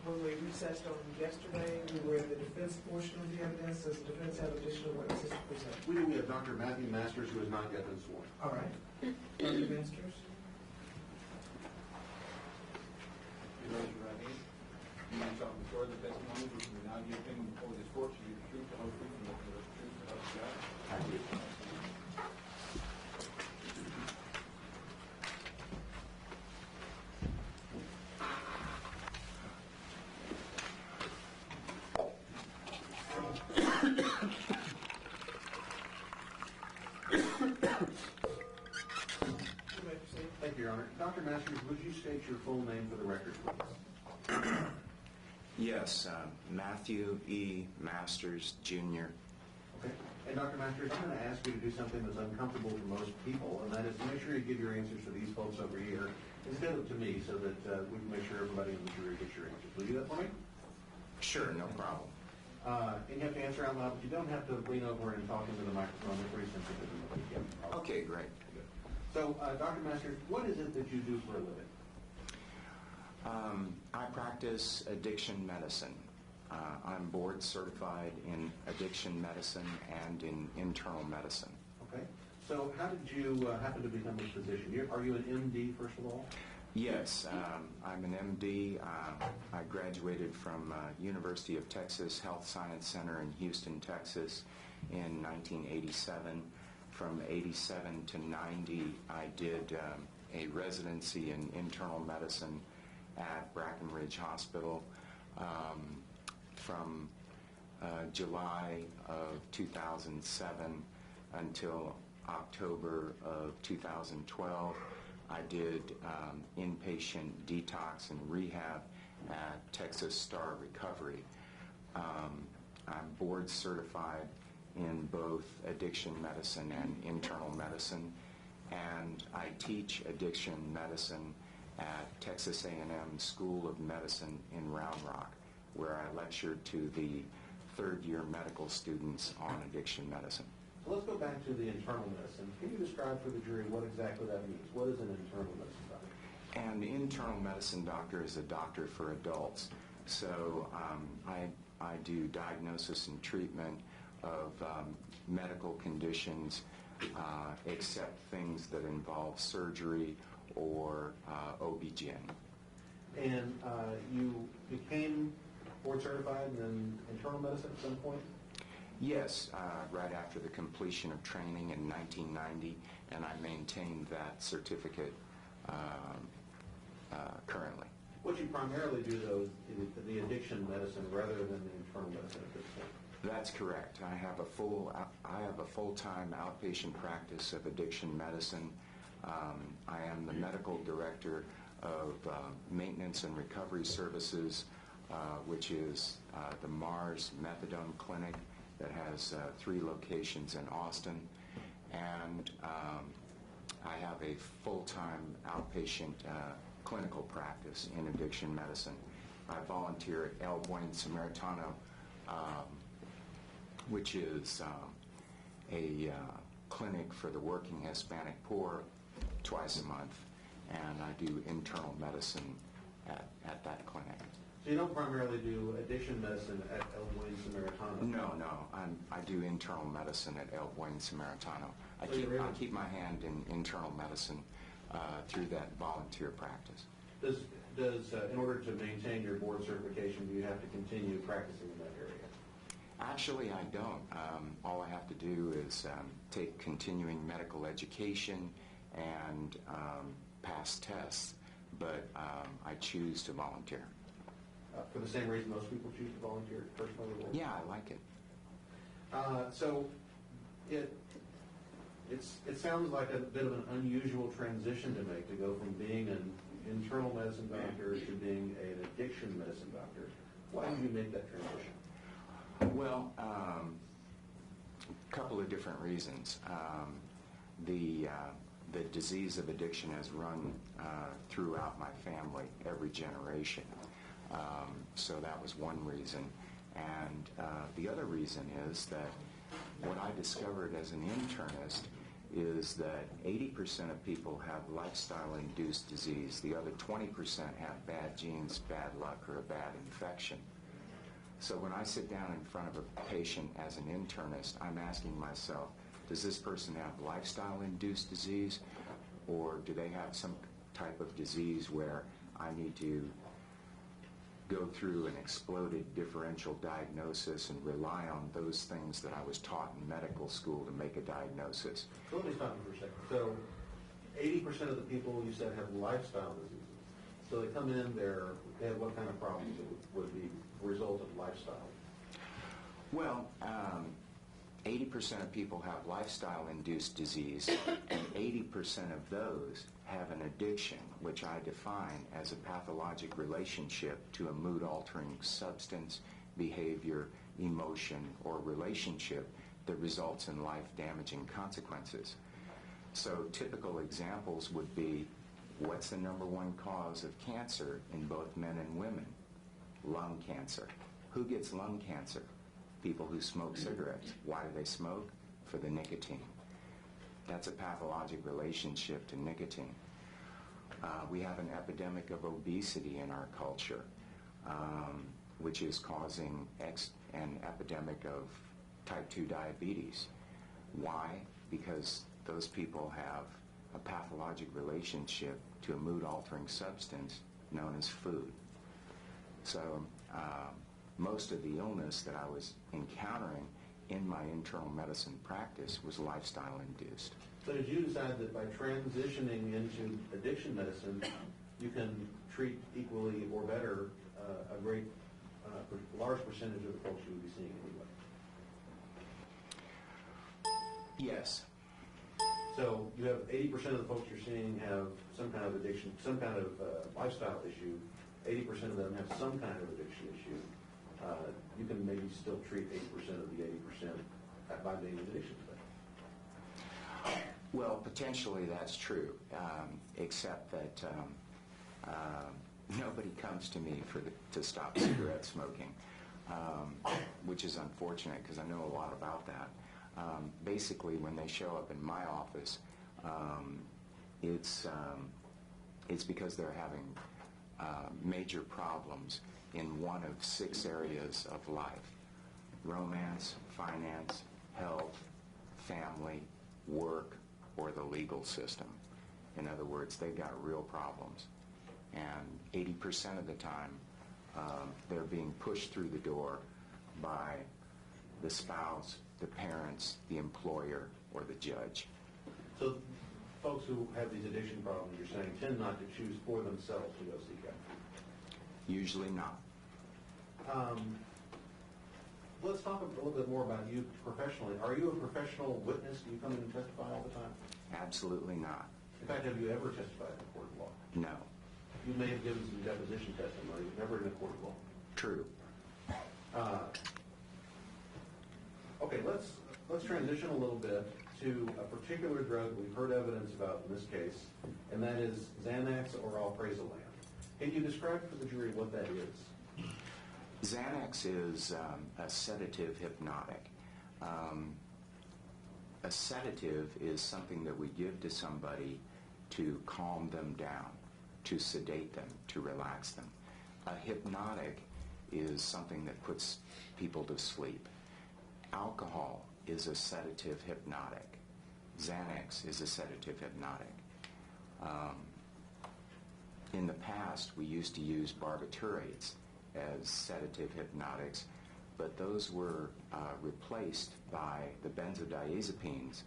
when we recessed on yesterday, we were in the defense portion of the evidence. Does the defense have additional witnesses to present? We do. We have Dr. Matthew Masters, who has not yet been sworn. All right. Dr. Masters? You raise your right hand. You solemnly swear the testimony which you will now give opinion before this court shall be the truth, the whole truth, and nothing but the truth, so help you God. Thank you. Thank you, Your Honor. Dr. Masters, would you state your full name for the record, please? Yes, Matthew E. Masters, Jr. Okay. And Dr. Masters, I'm going to ask you to do something that's uncomfortable for most people, and that is to make sure you give your answers to these folks over here instead of to me, so that we can make sure everybody in the jury gets your answers. Will you do that for me? Sure, no problem. And you have to answer out loud, but you don't have to lean over and talk into the microphone. They're pretty sensitive. Okay, great. So, Dr. Masters, what is it that you do for a living? I practice addiction medicine. I'm board certified in addiction medicine and in internal medicine. Okay. So how did you happen to become a physician? Are you an MD, first of all? Yes, I'm an MD. I graduated from University of Texas Health Science Center in Houston, Texas in 1987. From 87 to 90, I did a residency in internal medicine at Brackenridge Hospital. From July of 2007 until October of 2012, I did inpatient detox and rehab at Texas Star Recovery. I'm board certified in both addiction medicine and internal medicine, and I teach addiction medicine at Texas A&M School of Medicine in Round Rock, where I lecture to the third-year medical students on addiction medicine. So let's go back to the internal medicine. Can you describe for the jury what exactly that means? What is an internal medicine doctor? An internal medicine doctor is a doctor for adults. So I do diagnosis and treatment of medical conditions, except things that involve surgery or OB-GYN. And you became board certified in internal medicine at some point? Yes, right after the completion of training in 1990, and I maintained that certificate currently. What you primarily do, though, is the addiction medicine rather than the internal medicine at this point. That's correct. I have a full-time outpatient practice of addiction medicine. I am the medical director of maintenance and recovery services, which is the Mars Methadone Clinic that has 3 locations in Austin, and I have a full-time outpatient clinical practice in addiction medicine. I volunteer at El Buen Samaritano, which is a clinic for the working Hispanic poor twice a month, and I do internal medicine at that clinic. So you don't primarily do addiction medicine at El Buen Samaritano? No. I do internal medicine at El Buen Samaritano. I keep my hand in internal medicine through that volunteer practice. Does in order to maintain your board certification, do you have to continue practicing in that area? Actually, I don't. All I have to do is take continuing medical education and pass tests, but I choose to volunteer. For the same reason most people choose to volunteer personally? Yeah, I like it. So it sounds like a bit of an unusual transition to make, to go from being an internal medicine doctor to being an addiction medicine doctor. Why did you make that transition? Well, a couple of different reasons. The disease of addiction has run throughout my family, every generation. So that was one reason. And the other reason is that what I discovered as an internist is that 80% of people have lifestyle-induced disease. The other 20% have bad genes, bad luck, or a bad infection. So when I sit down in front of a patient as an internist, I'm asking myself, does this person have lifestyle-induced disease, or do they have some type of disease where I need to go through an exploded differential diagnosis and rely on those things that I was taught in medical school to make a diagnosis? So let me stop you for a second. So 80% of the people you said have lifestyle diseases. So they come in there, they have what kind of problems that would be a result of lifestyle? Well, 80% of people have lifestyle-induced disease, and 80% of those have an addiction, which I define as a pathologic relationship to a mood-altering substance, behavior, emotion, or relationship that results in life-damaging consequences. So typical examples would be, what's the number one cause of cancer in both men and women? Lung cancer. Who gets lung cancer? People who smoke cigarettes. Why do they smoke? For the nicotine. That's a pathologic relationship to nicotine. We have an epidemic of obesity in our culture, which is causing an epidemic of type 2 diabetes. Why? Because those people have a pathologic relationship to a mood-altering substance known as food. So most of the illness that I was encountering in my internal medicine practice was lifestyle-induced. So did you decide that by transitioning into addiction medicine, you can treat equally or better a great large percentage of the folks you would be seeing anyway? Yes. So you have 80% of the folks you're seeing have some kind of addiction, some kind of lifestyle issue. 80% of them have some kind of addiction issue. You can maybe still treat 80% of the 80% by being an addiction specialist. Well, potentially that's true, except that nobody comes to me to stop cigarette smoking, which is unfortunate because I know a lot about that. Basically, when they show up in my office, it's because they're having major problems in one of 6 areas of life: romance, finance, health, family, work, or the legal system. In other words, they've got real problems. And 80% of the time, they're being pushed through the door by the spouse, the parents, the employer, or the judge. So folks who have these addiction problems, you're saying, tend not to choose for themselves to go seek help? Usually not. Let's talk a little bit more about you professionally. Are you a professional witness? Do you come in and testify all the time? Absolutely not. In fact, have you ever testified in a court of law? No. You may have given some deposition testimony, but never in a court of law. True. Okay, let's transition a little bit to a particular drug we've heard evidence about in this case, and that is Xanax or alprazolam. Can you describe for the jury what that is? Xanax is a sedative hypnotic. A sedative is something that we give to somebody to calm them down, to sedate them, to relax them. A hypnotic is something that puts people to sleep. Alcohol is a sedative hypnotic. Xanax is a sedative hypnotic. In the past, we used to use barbiturates as sedative hypnotics, but those were replaced by the benzodiazepines,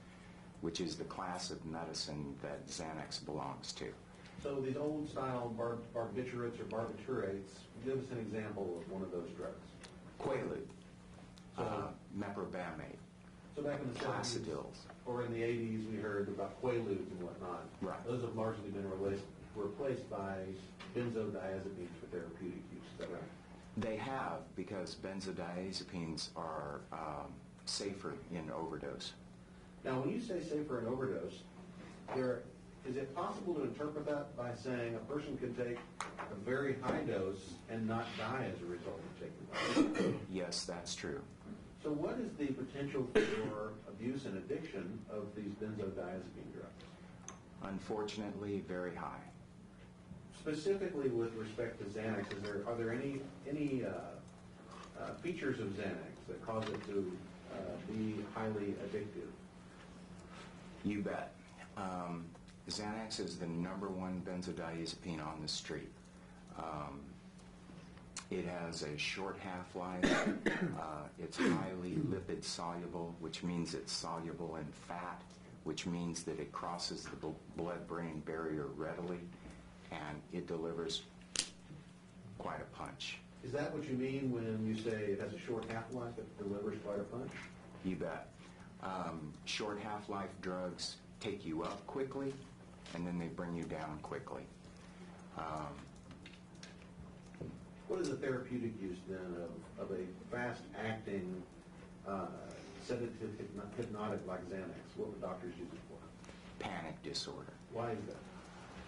which is the class of medicine that Xanax belongs to. So these old-style barbiturates or barbiturates, give us an example of one of those drugs. Quaalude, So- meprobamate, So back in the 70s, Placidyls. or in the 80s, we heard about Quaaludes and whatnot. Right. Those have largely been replaced by benzodiazepines for therapeutic use. Is that right? They have, because benzodiazepines are safer in overdose. Now, when you say safer in overdose, is it possible to interpret that by saying a person could take a very high dose and not die as a result of taking that? Yes, that's true. So what is the potential for abuse and addiction of these benzodiazepine drugs? Unfortunately, very high. Specifically with respect to Xanax, are there any features of Xanax that cause it to be highly addictive? You bet. Xanax is the #1 benzodiazepine on the street. It has a short half-life. It's highly lipid soluble, which means it's soluble in fat, which means that it crosses the blood-brain barrier readily, and it delivers quite a punch. Is that what you mean when you say it has a short half-life, it delivers quite a punch? You bet. Short half-life drugs take you up quickly, and then they bring you down quickly. What is the therapeutic use then of a fast-acting sedative hypnotic like Xanax? What would doctors use it for? Panic disorder. Why is that?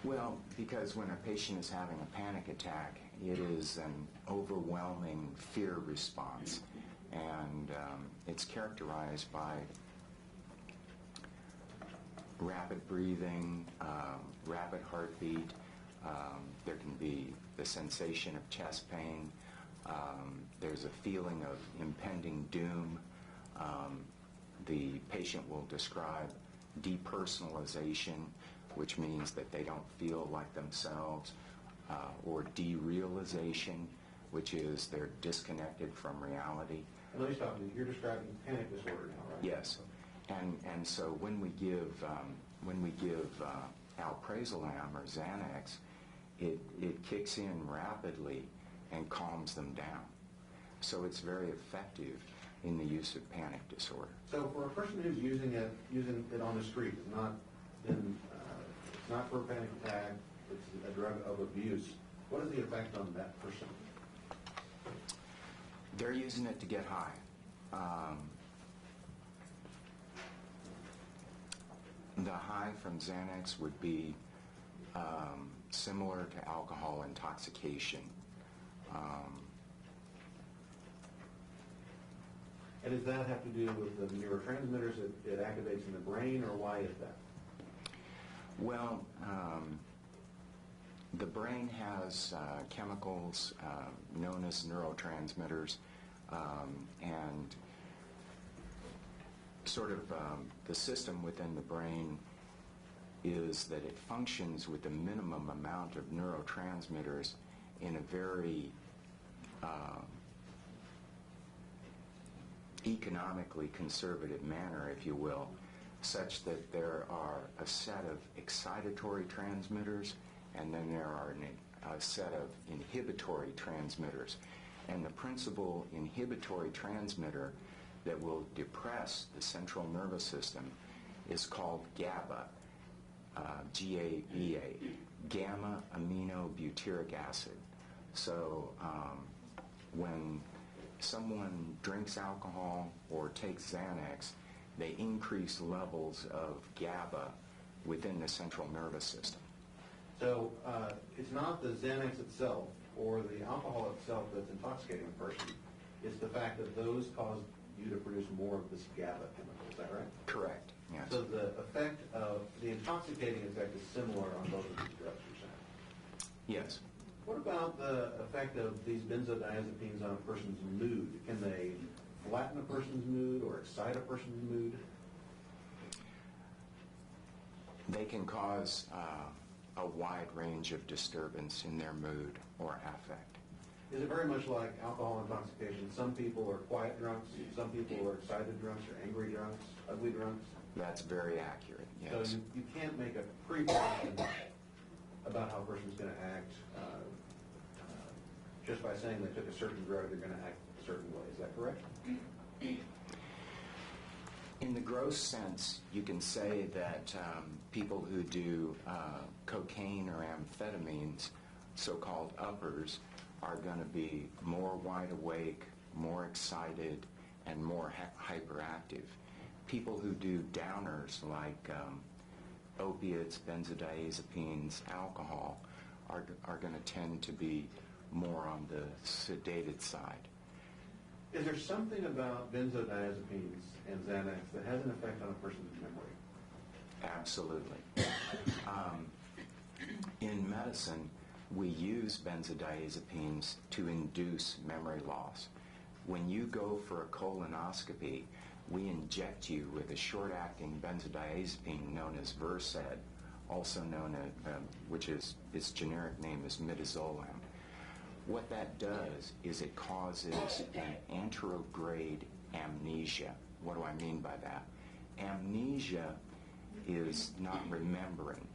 Well, because when a patient is having a panic attack, it is an overwhelming fear response, and it's characterized by rapid breathing, rapid heartbeat. There can be the sensation of chest pain. There's a feeling of impending doom. The patient will describe depersonalization, which means that they don't feel like themselves, or derealization, which is they're disconnected from reality. And let me stop you. You're describing panic disorder now, right? Yes, and so when we give alprazolam or Xanax, it kicks in rapidly and calms them down. So it's very effective in the use of panic disorder. So for a person who's using it on the street, it's not for a panic attack, it's a drug of abuse, what is the effect on that person? They're using it to get high. The high from Xanax would be similar to alcohol intoxication. And does that have to do with the neurotransmitters it activates in the brain, or why is that? Well, the brain has chemicals known as neurotransmitters, and sort of the system within the brain is that it functions with a minimum amount of neurotransmitters in a very economically conservative manner, if you will, such that there are a set of excitatory transmitters and then there are a set of inhibitory transmitters. And the principal inhibitory transmitter that will depress the central nervous system is called GABA, G-A-B-A, gamma aminobutyric acid. So when someone drinks alcohol or takes Xanax, they increase levels of GABA within the central nervous system. So it's not the Xanax itself or the alcohol itself that's intoxicating a person. It's the fact that those cause you to produce more of this GABA chemical. Is that right? Correct, yes. So the effect of the intoxicating effect is similar on both of these drugs, you're saying? Yes. What about the effect of these benzodiazepines on a person's mood? Can they flatten a person's mood or excite a person's mood? They can cause a wide range of disturbance in their mood or affect. Is it very much like alcohol intoxication? Some people are quiet drunks, some people are excited drunks or angry drunks, ugly drunks? That's very accurate, yes. So you can't make a pre-prediction about how a person's going to act just by saying they took a certain drug, they're going to act a certain way. Is that correct? In the gross sense, you can say that people who do cocaine or amphetamines, so-called uppers, are going to be more wide awake, more excited, and more hyperactive. People who do downers like opiates, benzodiazepines, alcohol are going to tend to be more on the sedated side. Is there something about benzodiazepines and Xanax that has an effect on a person's memory? Absolutely. In medicine, we use benzodiazepines to induce memory loss. When you go for a colonoscopy, we inject you with a short-acting benzodiazepine known as Versed, also known as, which is its generic name is midazolam. What that does is it causes an anterograde amnesia. What do I mean by that? Amnesia is not remembering.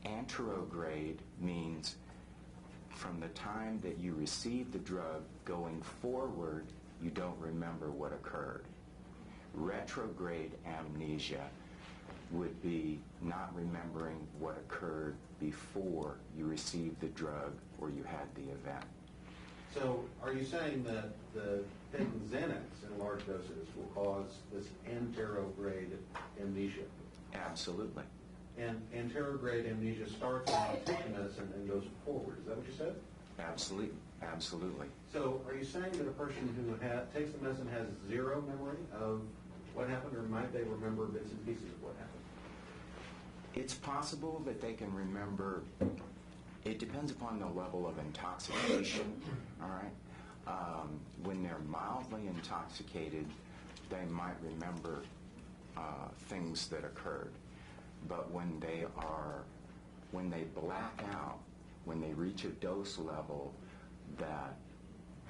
Anterograde means from the time that you receive the drug going forward, you don't remember what occurred. Retrograde amnesia would be not remembering what occurred before you received the drug or you had the event. So are you saying that taking Xanax in large doses will cause this anterograde amnesia? Absolutely. And anterograde amnesia starts when you take the medicine and goes forward. Is that what you said? Absolutely. Absolutely. So are you saying that a person who takes the medicine has zero memory of what happened, or might they remember bits and pieces of what happened? It's possible that they can remember. It depends upon the level of intoxication, all right? When they're mildly intoxicated, they might remember things that occurred. But when they black out, when they reach a dose level that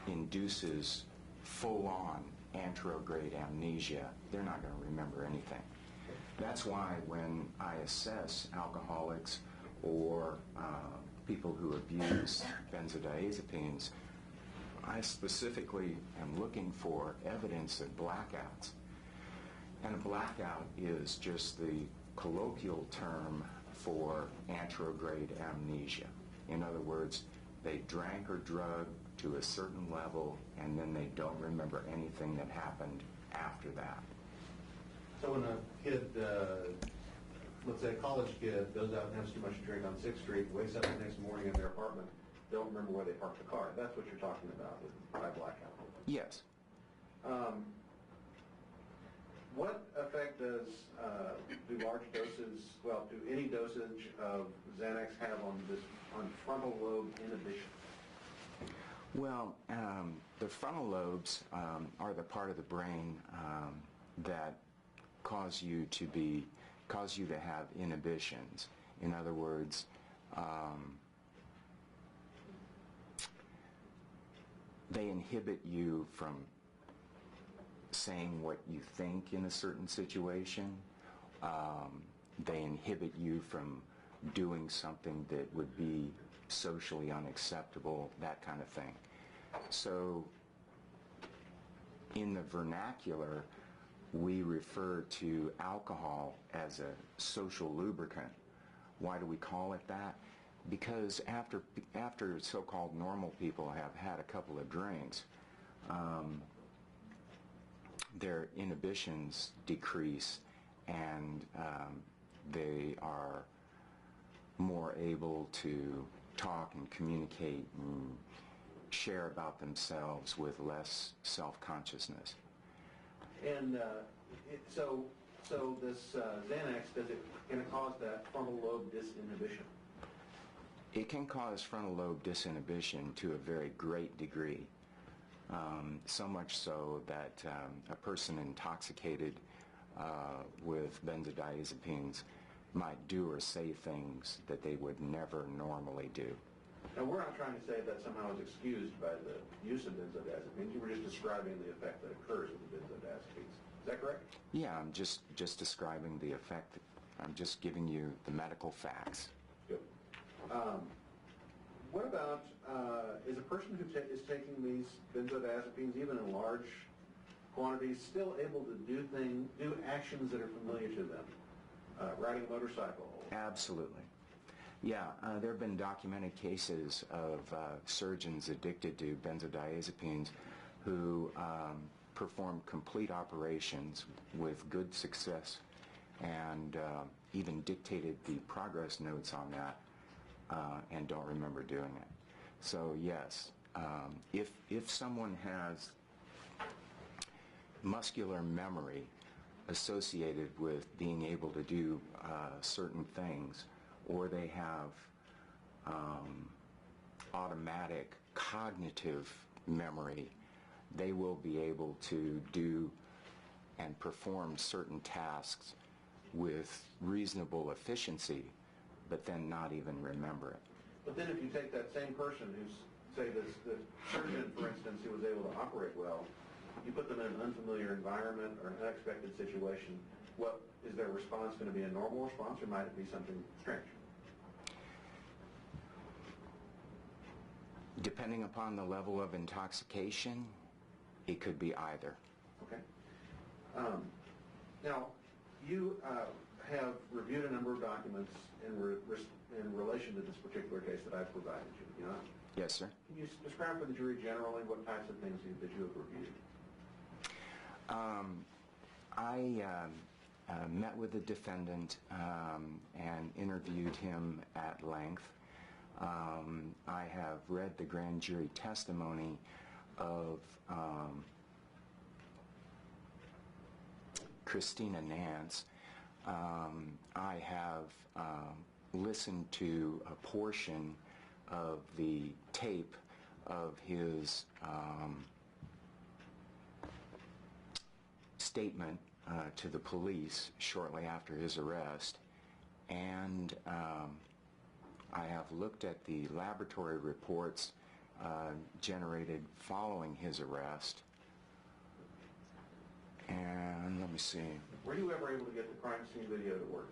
induces full-on anterograde amnesia, they're not going to remember anything. That's why when I assess alcoholics or people who abuse benzodiazepines, I specifically am looking for evidence of blackouts. And a blackout is just the colloquial term for anterograde amnesia. In other words, they drank or drugged to a certain level and then they don't remember anything that happened after that. So when a kid, let's say a college kid, goes out and has too much to drink on 6th Street, wakes up the next morning in their apartment, don't remember where they parked the car. That's what you're talking about by blackout. Yes. What effect do large doses, do any dosage of Xanax have on frontal lobe inhibition? Well, the frontal lobes are the part of the brain that cause you to have inhibitions. In other words, they inhibit you from saying what you think in a certain situation. They inhibit you from doing something that would be socially unacceptable, that kind of thing. So in the vernacular, we refer to alcohol as a social lubricant. Why do we call it that? Because after so-called normal people have had a couple of drinks, their inhibitions decrease and they are more able to talk and communicate and share about themselves with less self-consciousness. And so this Xanax, can it cause that frontal lobe disinhibition? It can cause frontal lobe disinhibition to a very great degree. So much so that a person intoxicated with benzodiazepines might do or say things that they would never normally do. Now, we're not trying to say that somehow is excused by the use of benzodiazepines. You were just describing the effect that occurs with the benzodiazepines. Is that correct? Yeah, I'm just describing the effect. I'm just giving you the medical facts. Good. What about, is a person who is taking these benzodiazepines, even in large quantities, still able to do actions that are familiar to them? Riding a motorcycle? Absolutely. Yeah, there have been documented cases of surgeons addicted to benzodiazepines who performed complete operations with good success and even dictated the progress notes on that and don't remember doing it. So yes, if someone has muscular memory associated with being able to do certain things, or they have automatic cognitive memory, they will be able to do and perform certain tasks with reasonable efficiency, but then not even remember it. But then if you take that same person who's, say, the surgeon, for instance, who was able to operate well, you put them in an unfamiliar environment or an unexpected situation, what is their response going to be? A normal response, or might it be something strange? Depending upon the level of intoxication, it could be either. Okay. Now, you have reviewed a number of documents in relation to this particular case that I've provided you, you know? Yes, sir. Can you describe for the jury generally what types of things that you have reviewed? I met with the defendant and interviewed him at length. I have read the grand jury testimony of Christina Nance. I have listened to a portion of the tape of his statement to the police shortly after his arrest, and I have looked at the laboratory reports generated following his arrest. And let me see. Were you ever able to get the crime scene video to work?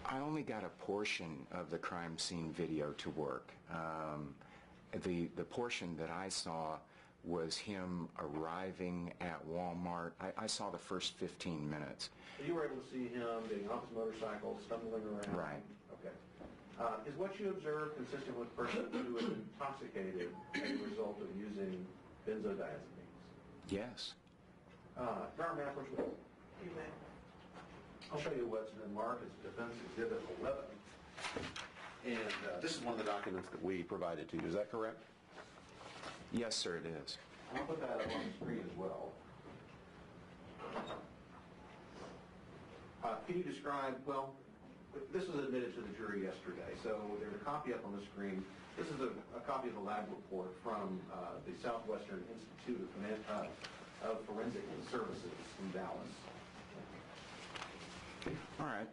I only got a portion of the crime scene video to work. The portion that I saw was him arriving at Walmart. I saw the first 15 minutes. So you were able to see him getting off his motorcycle, stumbling around? Right. Okay. Is what you observed consistent with a person who was intoxicated as a result of using benzodiazepines? Yes. Draw a map, which way? You may. I'll show you what's been marked as Defense Exhibit 11. And this is one of the documents that we provided to you. Is that correct? Yes, sir, it is. I'll put that up on the screen as well. Can you describe, well, this was admitted to the jury yesterday, so there's a copy up on the screen. This is a copy of the lab report from the Southwestern Institute of Forensic Services in Dallas. All right.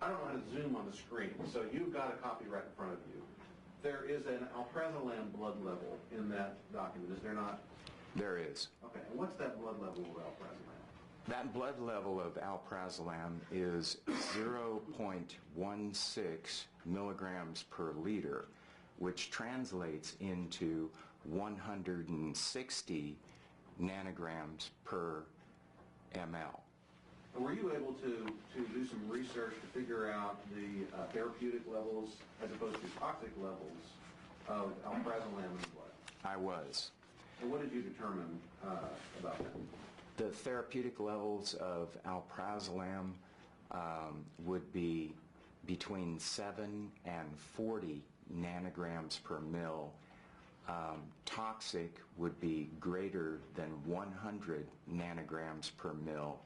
I don't know how to zoom on the screen, so you've got a copy right in front of you. There is an alprazolam blood level in that document, is there not? There is. Okay, and what's that blood level of alprazolam? That blood level of alprazolam is 0.16 milligrams per liter, which translates into 160 nanograms per ml. Were you able to do some research to figure out the therapeutic levels as opposed to toxic levels of alprazolam in blood? I was. And what did you determine about that? The therapeutic levels of alprazolam would be between 7 and 40 nanograms per mil. Toxic would be greater than 100 nanograms per mil.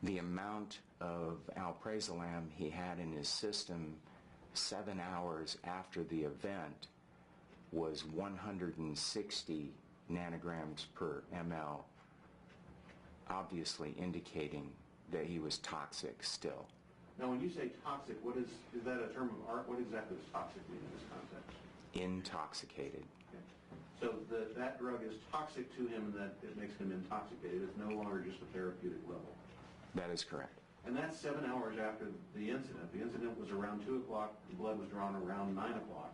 The amount of alprazolam he had in his system 7 hours after the event was 160 nanograms per ml, obviously indicating that he was toxic still. Now, when you say toxic, is that a term of art? What exactly does toxic mean in this context? Intoxicated. Okay. So that drug is toxic to him, and that it makes him intoxicated. It's no longer just a therapeutic level. That is correct. And that's 7 hours after the incident. The incident was around 2 o'clock. The blood was drawn around 9 o'clock.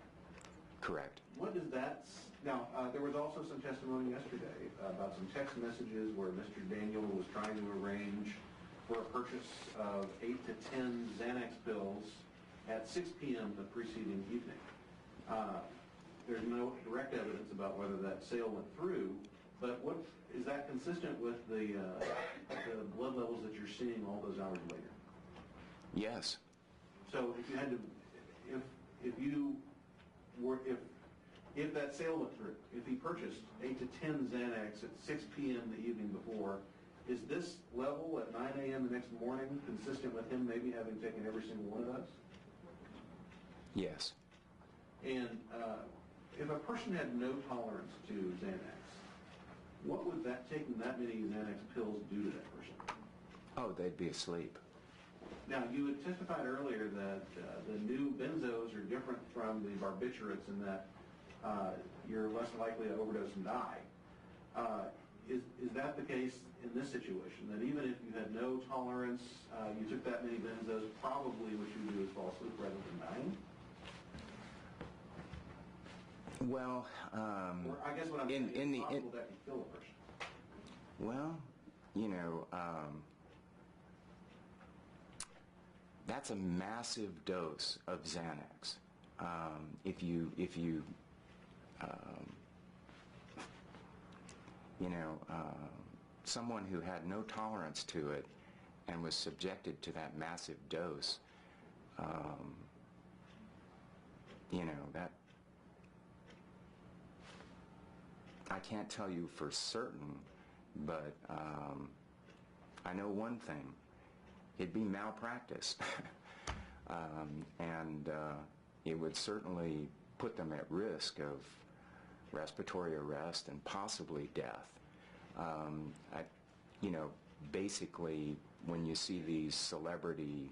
Correct. What does that... Now, there was also some testimony yesterday about some text messages where Mr. Daniel was trying to arrange for a purchase of 8 to 10 Xanax pills at 6 p.m. the preceding evening. There's no direct evidence about whether that sale went through, but what is that consistent with the blood levels that you're seeing all those hours later? Yes. So if you had to, if If that sale went through, if he purchased 8 to 10 Xanax at 6 p.m. the evening before, is this level at 9 a.m. the next morning consistent with him maybe having taken every single one of those? Yes. And if a person had no tolerance to Xanax, what would that taking that many Xanax pills do to that person? Oh, they'd be asleep. Now, you had testified earlier that the new benzos are different from the barbiturates in that you're less likely to overdose and die. Is that the case in this situation? That even if you had no tolerance, you took that many benzos, probably what you would do is fall asleep rather than dying? Well, Or I guess what I'm saying is it's possible that could kill a person. well, you know, that's a massive dose of Xanax. If you someone who had no tolerance to it and was subjected to that massive dose, that I can't tell you for certain, but I know one thing. It'd be malpractice. And it would certainly put them at risk of respiratory arrest and possibly death. Basically, when you see these celebrity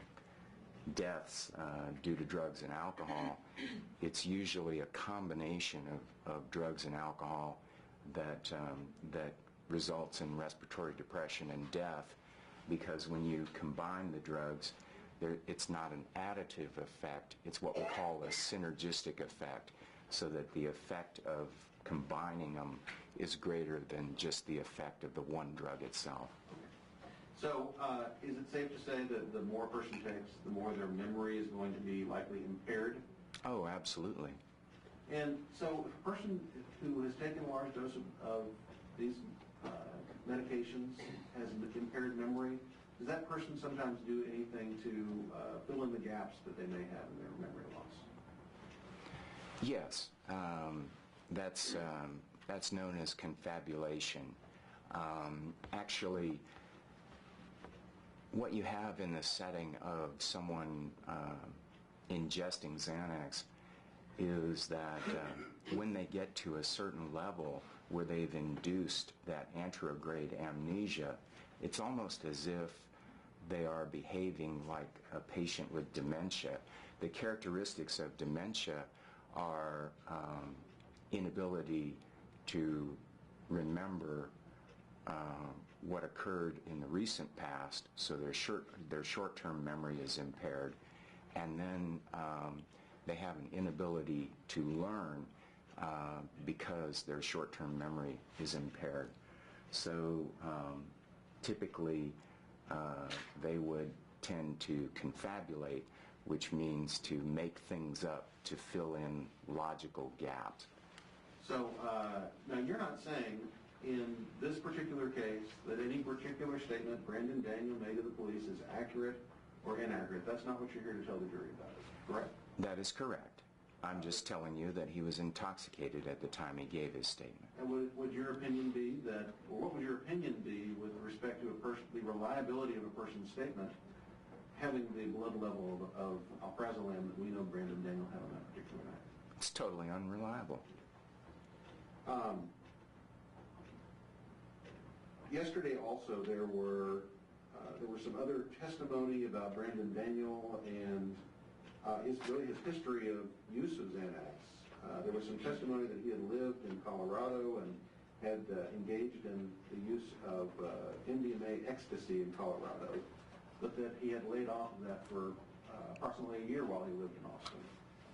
deaths due to drugs and alcohol, it's usually a combination of drugs and alcohol that results in respiratory depression and death, because when you combine the drugs, it's not an additive effect, it's what we call a synergistic effect, so that the effect of combining them is greater than just the effect of the one drug itself. So is it safe to say that the more a person takes, the more their memory is going to be likely impaired? Oh, absolutely. And so if a person who has taken a large dose of these medications has impaired memory, does that person sometimes do anything to fill in the gaps that they may have in their memory loss? Yes. That's known as confabulation. Actually, what you have in the setting of someone ingesting Xanax is that when they get to a certain level where they've induced that anterograde amnesia, it's almost as if they are behaving like a patient with dementia. The characteristics of dementia are inability to remember what occurred in the recent past, so their short-term memory is impaired, and then they have an inability to learn because their short-term memory is impaired. So typically they would tend to confabulate, which means to make things up to fill in logical gaps. So now you're not saying in this particular case that any particular statement Brandon Daniel made to the police is accurate or inaccurate. That's not what you're here to tell the jury about, correct? That is correct. I'm just telling you that he was intoxicated at the time he gave his statement. And would your opinion be that, or what would your opinion be with respect to the reliability of a person's statement having the blood level of alprazolam that we know Brandon Daniel had on that particular night? It's totally unreliable. Yesterday also there were some other testimony about Brandon Daniel and his history of use of Xanax. There was some testimony that he had lived in Colorado and had engaged in the use of MDMA ecstasy in Colorado, but that he had laid off of that for approximately a year while he lived in Austin.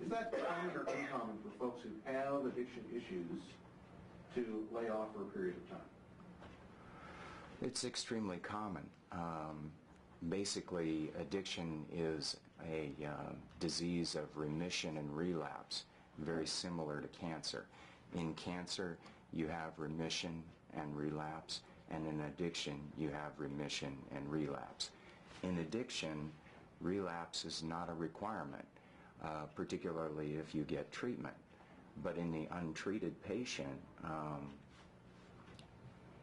Is that common or uncommon for folks who have addiction issues to lay off for a period of time? It's extremely common. Basically, addiction is a disease of remission and relapse, very similar to cancer. In cancer, you have remission and relapse, and in addiction, you have remission and relapse. In addiction, relapse is not a requirement, particularly if you get treatment. But in the untreated patient,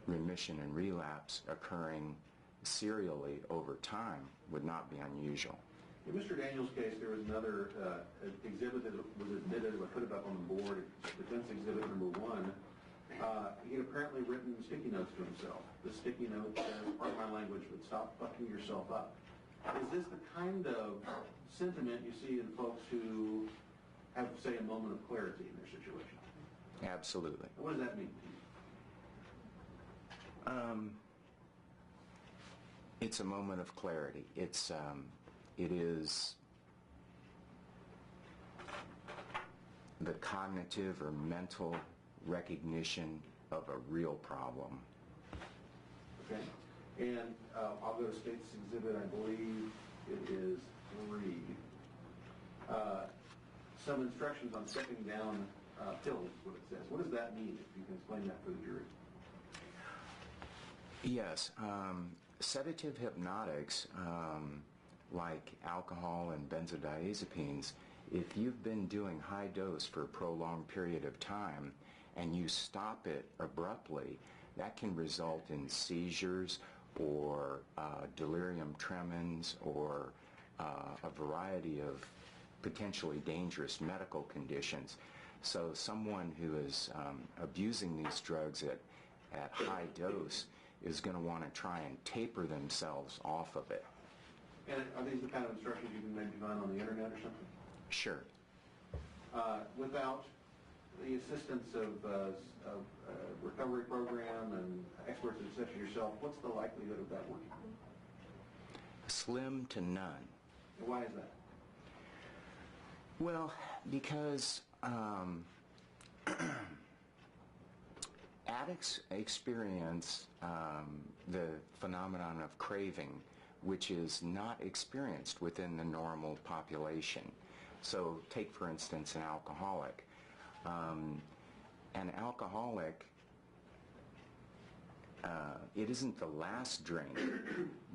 remission and relapse occurring serially over time would not be unusual. In Mr. Daniels' case, there was another exhibit that was admitted. I put it up on the board, defense exhibit number 1. He had apparently written sticky notes to himself. The sticky note says, pardon my language, but stop fucking yourself up. Is this the kind of sentiment you see in folks who have, say, a moment of clarity in their situation? Absolutely. And what does that mean to you? It's a moment of clarity. It is the cognitive or mental recognition of a real problem. Okay. And I'll go to State's exhibit, I believe it is 3. Some instructions on stepping down pills, what it says. What does that mean, if you can explain that for the jury? Yes. Sedative hypnotics, like alcohol and benzodiazepines, if you've been doing high dose for a prolonged period of time and you stop it abruptly, that can result in seizures or delirium tremens or a variety of potentially dangerous medical conditions. So someone who is abusing these drugs at high dose is going to want to try and taper themselves off of it. And are these the kind of instructions you can maybe find on the internet or something? Sure. Without the assistance of a recovery program and experts such as yourself, what's the likelihood of that working? Slim to none. And why is that? Well, because addicts experience the phenomenon of craving, which is not experienced within the normal population. So take, for instance, an alcoholic. An alcoholic, it isn't the last drink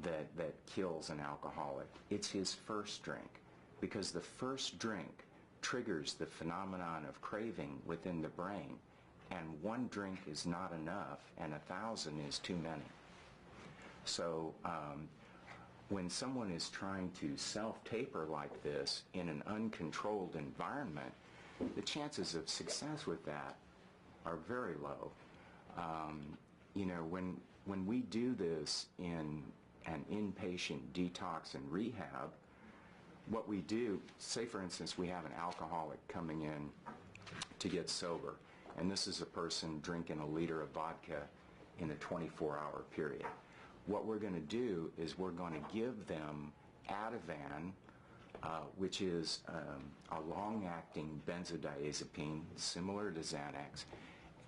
that kills an alcoholic. It's his first drink, because the first drink triggers the phenomenon of craving within the brain, and one drink is not enough, and 1,000 is too many. So when someone is trying to self-taper like this in an uncontrolled environment, the chances of success with that are very low. You know, when we do this in an inpatient detox and rehab, what we do, say for instance we have an alcoholic coming in to get sober, and this is a person drinking 1 liter of vodka in a 24-hour period. What we're going to do is we're going to give them Ativan, which is a long-acting benzodiazepine similar to Xanax,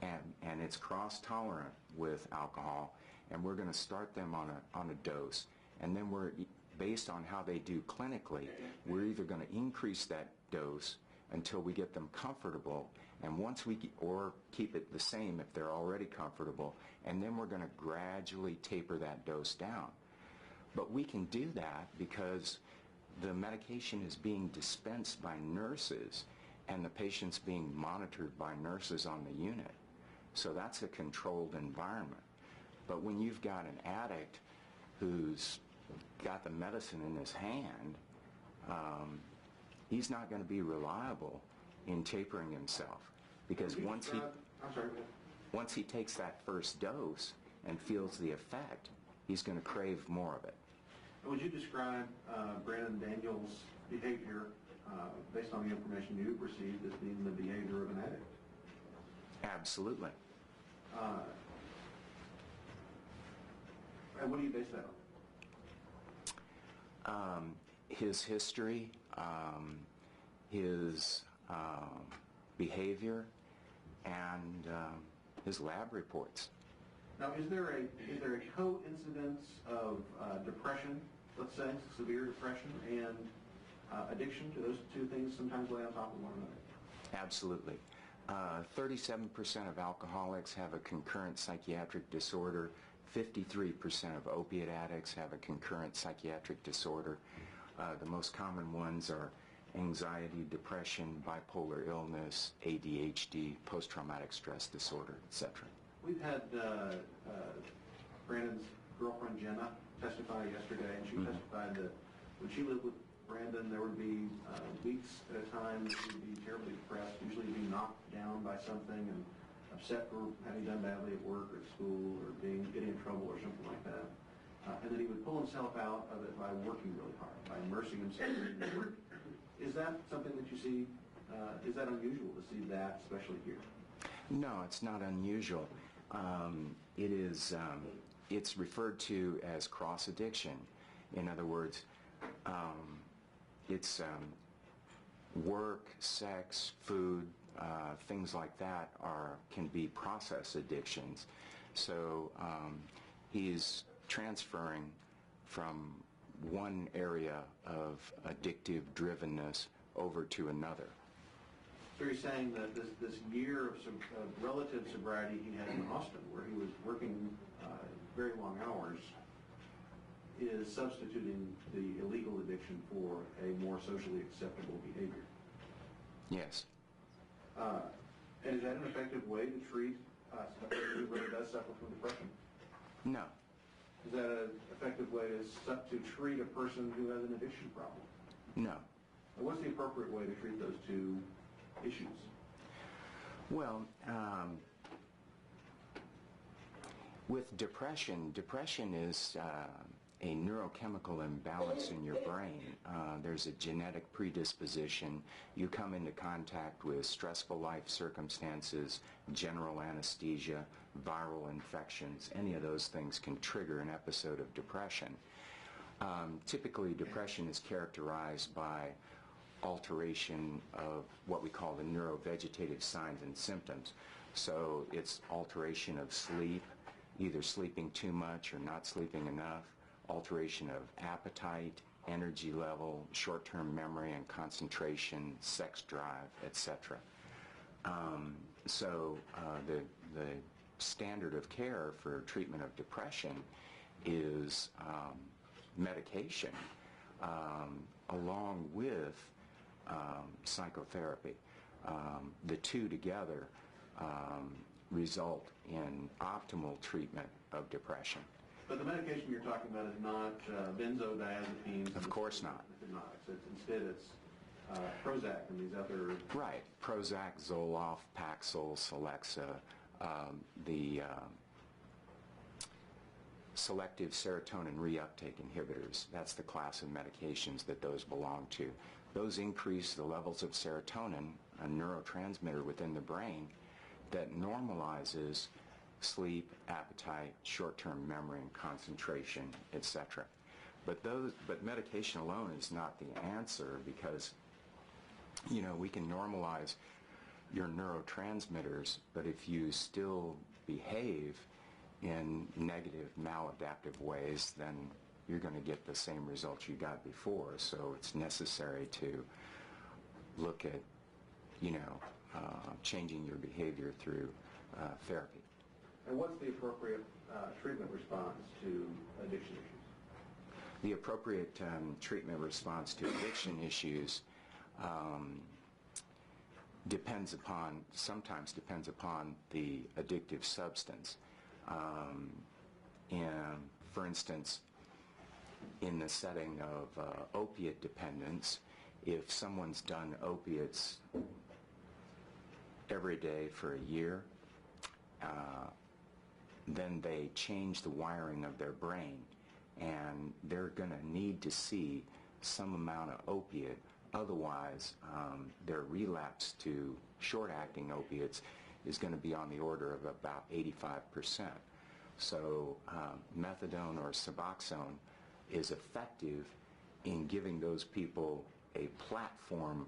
and it's cross-tolerant with alcohol, and we're going to start them on a dose, and then we're, based on how they do clinically, we're either going to increase that dose until we get them comfortable, and once or keep it the same if they're already comfortable, and then we're going to gradually taper that dose down. But we can do that because the medication is being dispensed by nurses, and the patient's being monitored by nurses on the unit. So that's a controlled environment. But when you've got an addict who's got the medicine in his hand, he's not going to be reliable in tapering himself, because once he takes that first dose and feels the effect, he's going to crave more of it. Would you describe Brandon Daniels' behavior, based on the information you've received, as being the behavior of an addict? Absolutely. And what do you base that on? His history, his behavior, and his lab reports. Now, is there a coincidence of depression, let's say, severe depression, and addiction? Do those two things sometimes lay on top of one another? Absolutely. 37% of alcoholics have a concurrent psychiatric disorder. 53% of opiate addicts have a concurrent psychiatric disorder. The most common ones are anxiety, depression, bipolar illness, ADHD, post-traumatic stress disorder, etc. We've had Brandon's girlfriend Jenna testify yesterday, and she testified that when she lived with Brandon, there would be weeks at a time that she would be terribly depressed, usually be knocked down by something and upset for having done badly at work or at school or getting in trouble or something like that. And then he would pull himself out of it by working really hard, by immersing himself in the work. Is that something that you see? Is that unusual to see that, especially here? No, it's not unusual. It is. It's referred to as cross addiction. In other words, it's work, sex, food, things like that can be process addictions. So he's transferring from one area of addictive drivenness over to another. So you're saying that this year of relative sobriety he had in Austin, where he was working very long hours, is substituting the illegal addiction for a more socially acceptable behavior? Yes. And is that an effective way to treat somebody who really does suffer from depression? No. Is that an effective way to treat a person who has an addiction problem? No. And what's the appropriate way to treat those two issues? Well, with depression is a neurochemical imbalance in your brain. There's a genetic predisposition. You come into contact with stressful life circumstances, general anesthesia, viral infections. Any of those things can trigger an episode of depression. Typically, depression is characterized by alteration of what we call the neurovegetative signs and symptoms. So it's alteration of sleep, either sleeping too much or not sleeping enough, alteration of appetite, energy level, short-term memory and concentration, sex drive, etc. The standard of care for treatment of depression is medication, along with psychotherapy. The two together result in optimal treatment of depression. But the medication you're talking about is not benzodiazepines. Of course not. Instead, it's Prozac and these other... Right. Prozac, Zoloft, Paxil, Celexa, the selective serotonin reuptake inhibitors. That's the class of medications that those belong to. Those increase the levels of serotonin, a neurotransmitter within the brain that normalizes sleep, appetite, short-term memory and concentration, etc. But medication alone is not the answer, because we can normalize your neurotransmitters, but if you still behave in negative, maladaptive ways, then you're going to get the same results you got before. So it's necessary to look at changing your behavior through therapy. And what's the appropriate treatment response to addiction issues? The appropriate treatment response to addiction issues sometimes depends upon the addictive substance. And for instance, in the setting of opiate dependence, if someone's done opiates every day for a year, then they change the wiring of their brain, and they're going to need to see some amount of opiate. Otherwise, their relapse to short-acting opiates is going to be on the order of about 85%. So methadone or Suboxone is effective in giving those people a platform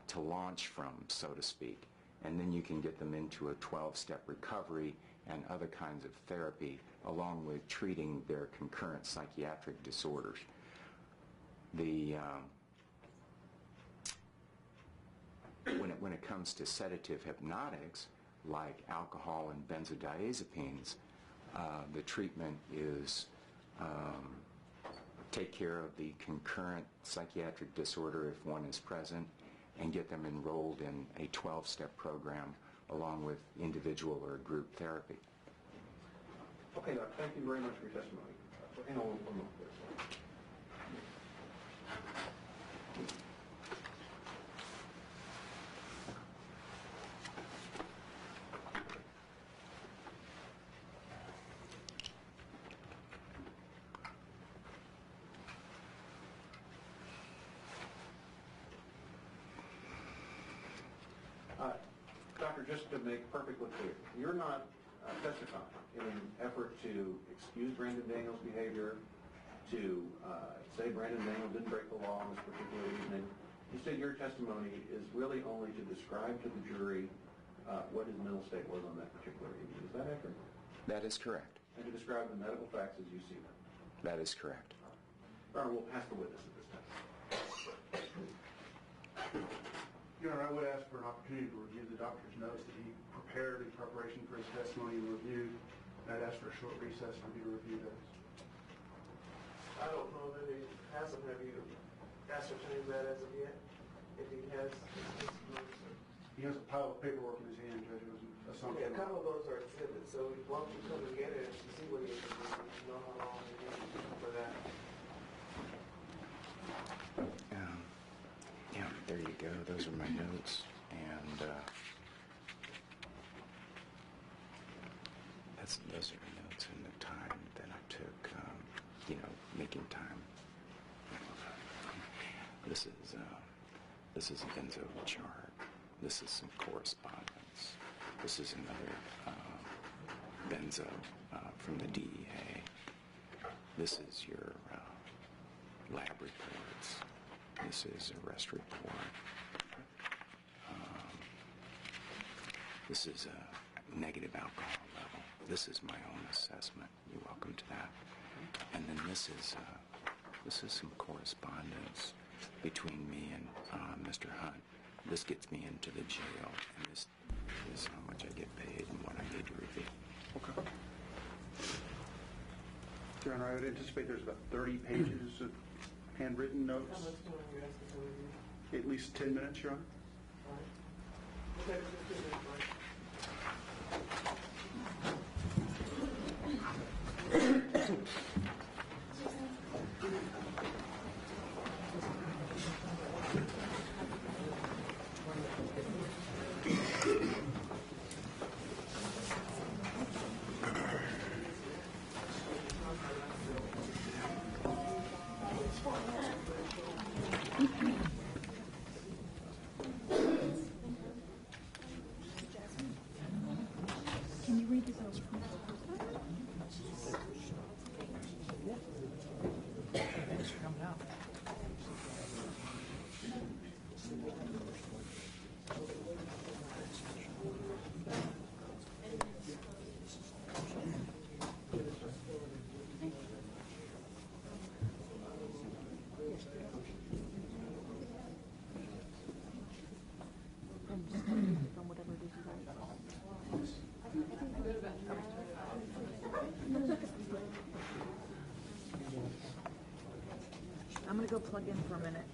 to launch from, so to speak. And then you can get them into a 12-step recovery and other kinds of therapy, along with treating their concurrent psychiatric disorders. When it comes to sedative hypnotics, like alcohol and benzodiazepines, the treatment is take care of the concurrent psychiatric disorder if one is present, and get them enrolled in a 12-step program along with individual or group therapy. Okay, Doc, thank you very much for your testimony. Hang on one moment, please. Doctor, just to make perfectly clear, you're not testifying in an effort to excuse Brandon Daniels' behavior, to say Brandon Daniels didn't break the law on this particular evening. You said your testimony is really only to describe to the jury what his mental state was on that particular evening. Is that accurate? That is correct. And to describe the medical facts as you see them? That is correct. All right, we'll pass the witness at this time. Your Honor, I would ask for an opportunity to review the doctor's notes that he prepared in preparation for his testimony and reviewed. I'd ask for a short recess for me to review those. I don't know that he hasn't, have you ascertained that as of yet? If he has, He has a pile of paperwork in his hand, Judge. It was an okay, assumption. a couple of those are exhibits, so why don't you come and get it and see what he is, you know how long it is for that. Yeah, there you go. Those are my notes. And those are the notes and the time that I took, making time. This is a benzo chart. This is some correspondence. This is another benzo from the DEA. This is your lab reports. This is a arrest report. This is a negative alcohol level. This is my own assessment. You're welcome to that. And then this is some correspondence between me and Mr. Hunt. This gets me into the jail, and this is how much I get paid and what I need to reveal. Okay. Your Honor, I would anticipate there's about 30 pages of handwritten How notes. much time are you asking for review? At least 10 minutes, Your Honor. All right. Okay, just 2 minutes, right? Can you read this over? Thanks for coming out. From whatever it is you write. I'm gonna go plug in for a minute.